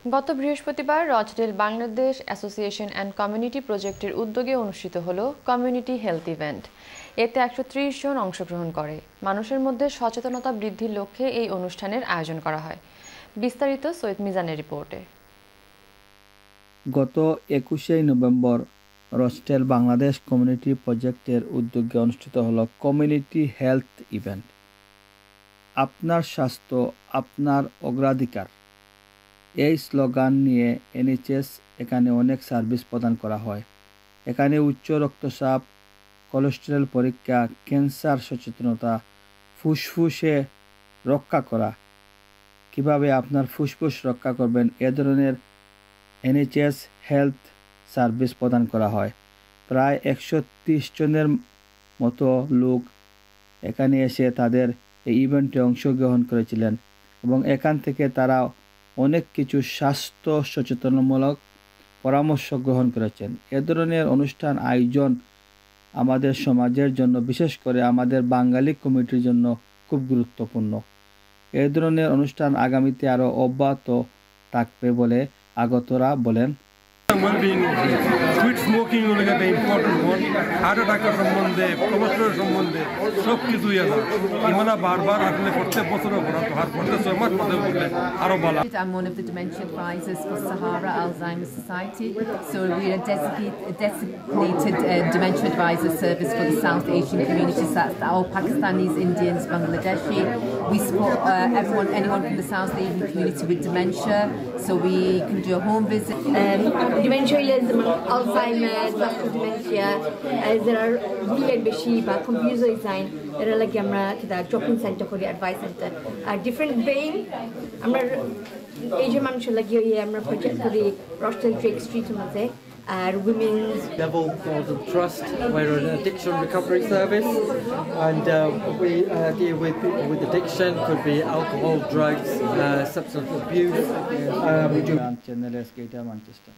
গত বৃহস্পতিবার Rochdale Bangladesh association and community প্রজেক্টের উদ্যোগে অনুষ্ঠিত হলো কমিউনিটি হেলথ ইভেন্ট। এতে ১৩০ জন অংশগ্রহণ করে। মানুষের মধ্যে সচেতনতা বৃদ্ধির লক্ষ্যে এই অনুষ্ঠানের আয়োজন করা হয়। বিস্তারিত সৈয়দ মিজানের রিপোর্টে। গত ২১শে নভেম্বর রচডেল বাংলাদেশ কমিউনিটি প্রজেক্টের উদ্যোগে অনুষ্ঠিত হলো কমিউনিটি হেলথ ইভেন্ট। আপনার স্বাস্থ্য আপনার অগ্রাধিকার, এই স্লোগান নিয়ে এনএইচএস এখানে অনেক সার্ভিস প্রদান করা হয়। এখানে উচ্চ রক্তচাপ, কোলেস্টেরল পরীক্ষা, ক্যান্সার সচেতনতা, ফুসফুসে রক্ষা করা, কিভাবে আপনার ফুসফুস রক্ষা করবেন, এ ধরনের এনএইচএস হেলথ সার্ভিস প্রদান করা হয়। প্রায় ১৩০ জনের মতো লোক এখানে এসে তাদের এই ইভেন্টে অংশগ্রহণ করেছিলেন এবং এখান থেকে তারা অনেক কিছু স্বাস্থ্য সচেতনমূলক পরামর্শ গ্রহণ করেছেন। এ ধরনের অনুষ্ঠান আয়োজন আমাদের সমাজের জন্য, বিশেষ করে আমাদের বাঙালি কমিউনিটির জন্য খুব গুরুত্বপূর্ণ। এ ধরনের অনুষ্ঠান আগামীতে আরও অব্যাহত থাকবে বলে আগতরা বলেন। well-being quit smoking হলো একটা ইম্পর্টেন্ট ওয়ান। হার্ট অ্যাটাকের সম্বন্ধে, কোলেস্টেরল সম্বন্ধে সব কিছুই আছে। ইমানা বারবার আসলে প্রত্যেক বছরে করা তো আর প্রত্যেক ৬ মাস পরে করলে আরো ভালো। I'm one of the dementia advisors for Sahara Alzheimer's Society. So we're a designated dementia advisor service for the South Asian communities. That's all Pakistanis, Indians, Bangladeshi. We support anyone from the South Asian community with dementia. So we can do a home visit. Dementia, Alzheimer's, vascular dementia, there are Bilal Bashiba, computer design, there are like drop-in center for the advice center. Different being, Asian মানুষের লাগিয়ে আমরা project করি Rochdale Drake স্ট্রিটের মধ্যে আর women's level for the trust. We're an addiction recovery service, and we deal with people with addiction, could be alcohol, drugs, substance abuse. Channel এসকেটা Manchester.